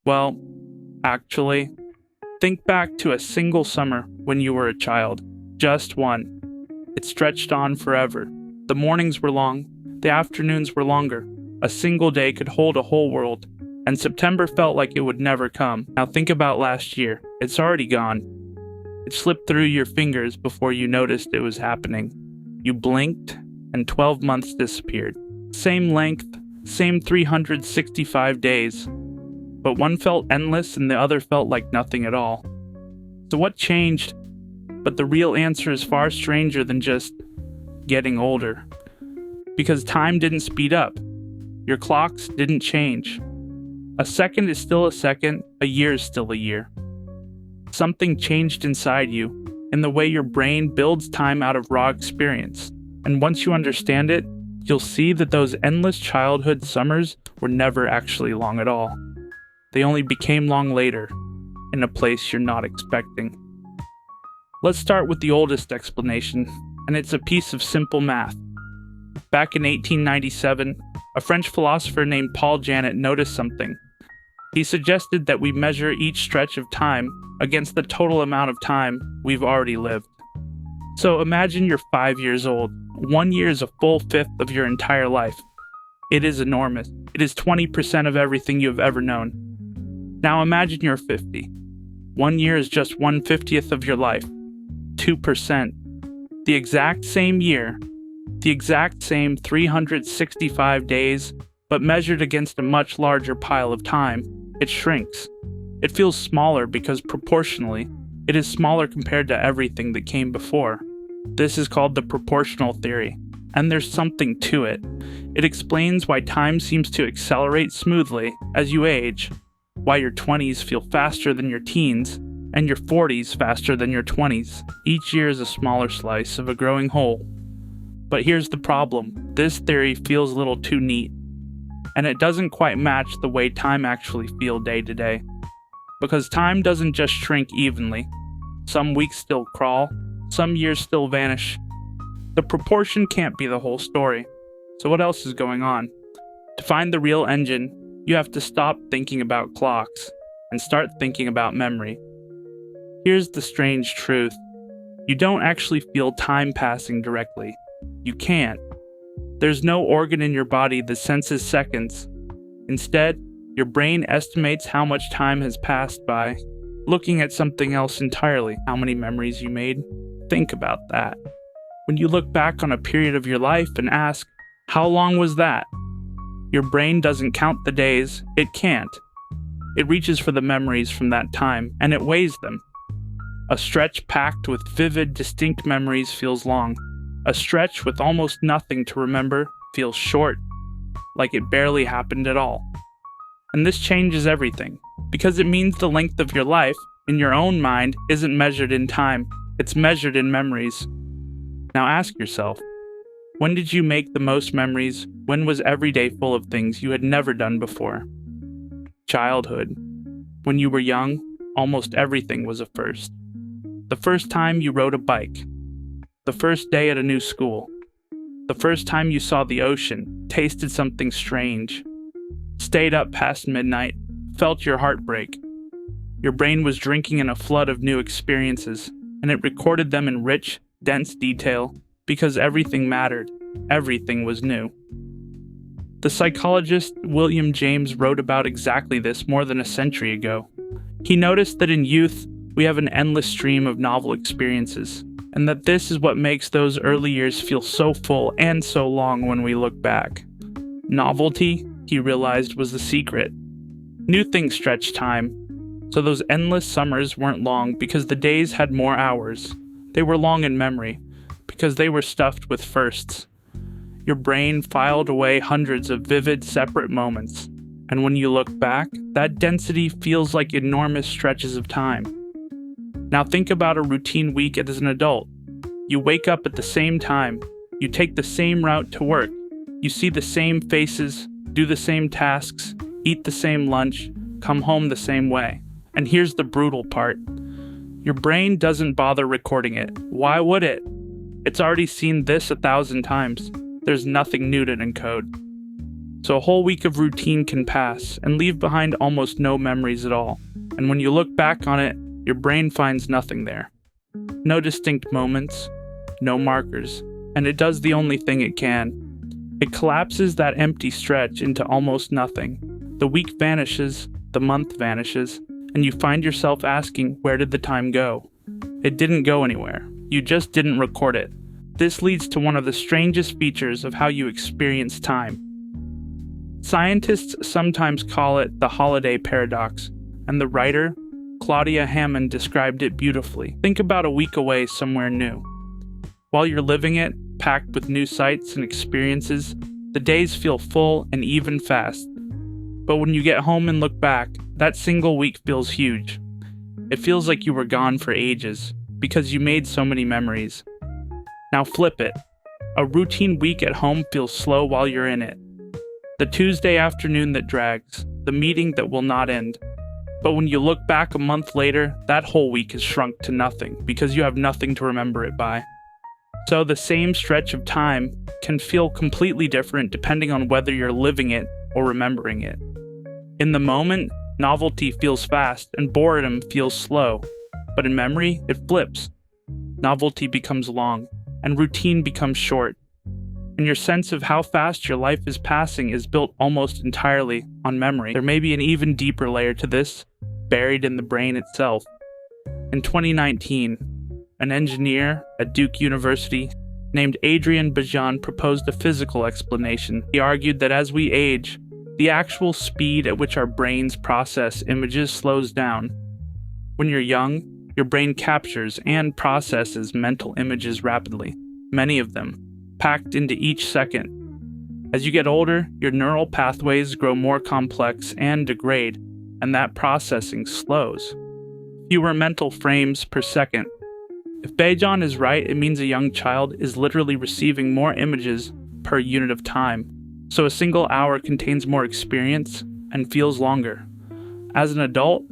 Well, actually, think back to a single summer when you were a child. Just one. It stretched on forever. The mornings were long, the afternoons were longer. A single day could hold a whole world, and September felt like it would never come. Now think about last year. It's already gone. It slipped through your fingers before you noticed it was happening. You blinked, and 12 months disappeared. Same length, same 365 days. But one felt endless and the other felt like nothing at all. So what changed? But the real answer is far stranger than just getting older. Because time didn't speed up. Your clocks didn't change. A second is still a second, a year is still a year. Something changed inside you, in the way your brain builds time out of raw experience. And once you understand it, you'll see that those endless childhood summers were never actually long at all. They only became long later, in a place you're not expecting. Let's start with the oldest explanation, and it's a piece of simple math. Back in 1897, a French philosopher named Paul Janet noticed something. He suggested that we measure each stretch of time against the total amount of time we've already lived. So imagine you're 5 years old. 1 year is a full fifth of your entire life. It is enormous. It is 20% of everything you have ever known. Now imagine you're 50. 1 year is just 1/50th of your life. 2%. The exact same year, the exact same 365 days, but measured against a much larger pile of time, it shrinks. It feels smaller because proportionally, it is smaller compared to everything that came before. This is called the proportional theory, and there's something to it. It explains why time seems to accelerate smoothly as you age, why your 20s feel faster than your teens, and your 40s faster than your 20s. Each year is a smaller slice of a growing whole. But here's the problem. This theory feels a little too neat, and it doesn't quite match the way time actually feels day to day. Because time doesn't just shrink evenly. Some weeks still crawl, some years still vanish. The proportion can't be the whole story. So what else is going on? To find the real engine, you have to stop thinking about clocks and start thinking about memory. Here's the strange truth. You don't actually feel time passing directly. You can't. There's no organ in your body that senses seconds. Instead, your brain estimates how much time has passed by looking at something else entirely. How many memories you made? Think about that. When you look back on a period of your life and ask, how long was that? Your brain doesn't count the days. It can't. It reaches for the memories from that time, and it weighs them. A stretch packed with vivid, distinct memories feels long. A stretch with almost nothing to remember feels short, like it barely happened at all. And this changes everything, because it means the length of your life, in your own mind, isn't measured in time, it's measured in memories. Now ask yourself, when did you make the most memories? When was every day full of things you had never done before? Childhood. When you were young, almost everything was a first. The first time you rode a bike. The first day at a new school. The first time you saw the ocean, tasted something strange. Stayed up past midnight, felt your heart break. Your brain was drinking in a flood of new experiences, and it recorded them in rich, dense detail because everything mattered. Everything was new. The psychologist William James wrote about exactly this more than a century ago. He noticed that in youth, we have an endless stream of novel experiences, and that this is what makes those early years feel so full and so long when we look back. Novelty, he realized, was the secret. New things stretched time, so those endless summers weren't long because the days had more hours. They were long in memory, because they were stuffed with firsts. Your brain filed away hundreds of vivid, separate moments, and when you look back, that density feels like enormous stretches of time. Now think about a routine week as an adult. You wake up at the same time, you take the same route to work, you see the same faces, do the same tasks, eat the same lunch, come home the same way. And here's the brutal part. Your brain doesn't bother recording it. Why would it? It's already seen this 1,000 times. There's nothing new to encode. So a whole week of routine can pass and leave behind almost no memories at all. And when you look back on it, your brain finds nothing there. No distinct moments, no markers, and it does the only thing it can. It collapses that empty stretch into almost nothing. The week vanishes, the month vanishes, and you find yourself asking, where did the time go? It didn't go anywhere. You just didn't record it. This leads to one of the strangest features of how you experience time. Scientists sometimes call it the holiday paradox, and the writer, Claudia Hammond, described it beautifully. Think about a week away somewhere new. While you're living it, packed with new sights and experiences, the days feel full and even fast. But when you get home and look back, that single week feels huge. It feels like you were gone for ages, because you made so many memories. Now flip it. A routine week at home feels slow while you're in it. The Tuesday afternoon that drags, the meeting that will not end. But when you look back a month later, that whole week has shrunk to nothing because you have nothing to remember it by. So the same stretch of time can feel completely different depending on whether you're living it or remembering it. In the moment, novelty feels fast and boredom feels slow. But in memory, it flips. Novelty becomes long, and routine becomes short. And your sense of how fast your life is passing is built almost entirely on memory. There may be an even deeper layer to this, buried in the brain itself. In 2019, an engineer at Duke University named Adrian Bejan proposed a physical explanation. He argued that as we age, the actual speed at which our brains process images slows down. When you're young, your brain captures and processes mental images rapidly, many of them packed into each second. As you get older, your neural pathways grow more complex and degrade, and that processing slows. Fewer mental frames per second. If Bejan is right, it means a young child is literally receiving more images per unit of time, so a single hour contains more experience and feels longer. As an adult,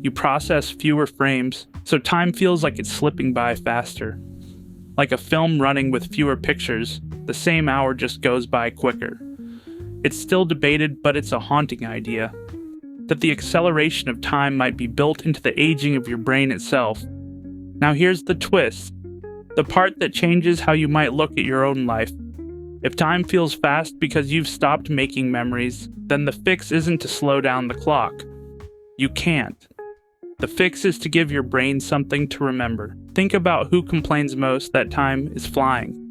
you process fewer frames, so time feels like it's slipping by faster. Like a film running with fewer pictures, the same hour just goes by quicker. It's still debated, but it's a haunting idea, that the acceleration of time might be built into the aging of your brain itself. Now here's the twist, the part that changes how you might look at your own life. If time feels fast because you've stopped making memories, then the fix isn't to slow down the clock. You can't. The fix is to give your brain something to remember. Think about who complains most that time is flying.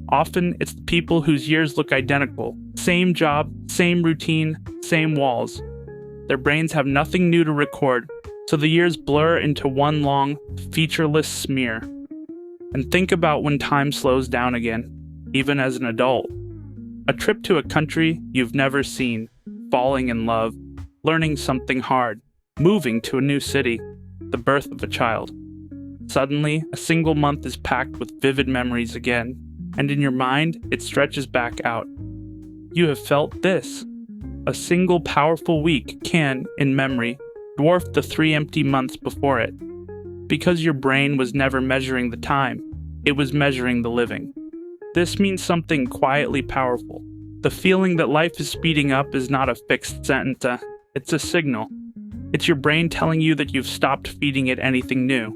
Often, it's the people whose years look identical. Same job, same routine, same walls. Their brains have nothing new to record, so the years blur into one long, featureless smear. And think about when time slows down again, even as an adult. A trip to a country you've never seen, falling in love, learning something hard, moving to a new city, the birth of a child. Suddenly, a single month is packed with vivid memories again, and in your mind, it stretches back out. You have felt this. A single powerful week can, in memory, dwarf the 3 empty months before it. Because your brain was never measuring the time, it was measuring the living. This means something quietly powerful. The feeling that life is speeding up is not a fixed sentence, it's a signal. It's your brain telling you that you've stopped feeding it anything new.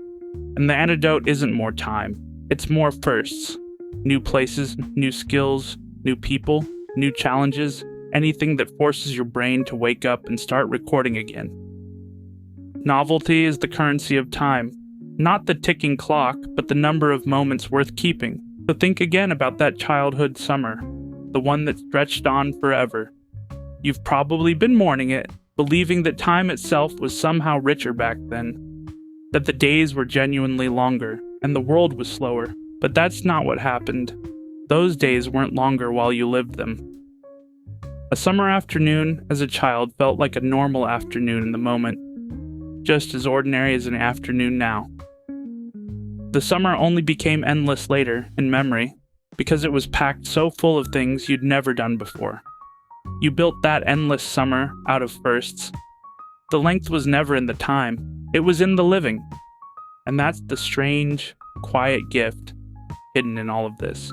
And the antidote isn't more time, it's more firsts. New places, new skills, new people, new challenges, anything that forces your brain to wake up and start recording again. Novelty is the currency of time, not the ticking clock, but the number of moments worth keeping. So think again about that childhood summer, the one that stretched on forever. You've probably been mourning it, believing that time itself was somehow richer back then, that the days were genuinely longer, and the world was slower. But that's not what happened. Those days weren't longer while you lived them. A summer afternoon as a child felt like a normal afternoon in the moment, just as ordinary as an afternoon now. The summer only became endless later, in memory, because it was packed so full of things you'd never done before. You built that endless summer out of firsts. The length was never in the time, it was in the living. And that's the strange, quiet gift hidden in all of this.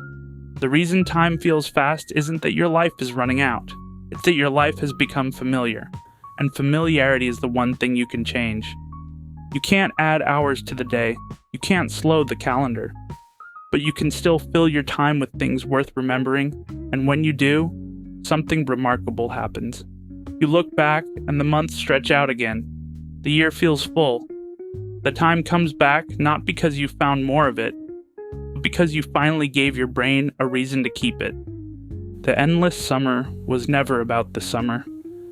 The reason time feels fast isn't that your life is running out. It's that your life has become familiar, and familiarity is the one thing you can change. You can't add hours to the day, you can't slow the calendar, but you can still fill your time with things worth remembering, and when you do, something remarkable happens. You look back, and the months stretch out again. The year feels full. The time comes back not because you found more of it, but because you finally gave your brain a reason to keep it. The endless summer was never about the summer.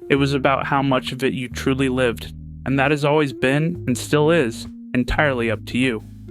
It was about how much of it you truly lived, and that has always been, and still is, entirely up to you.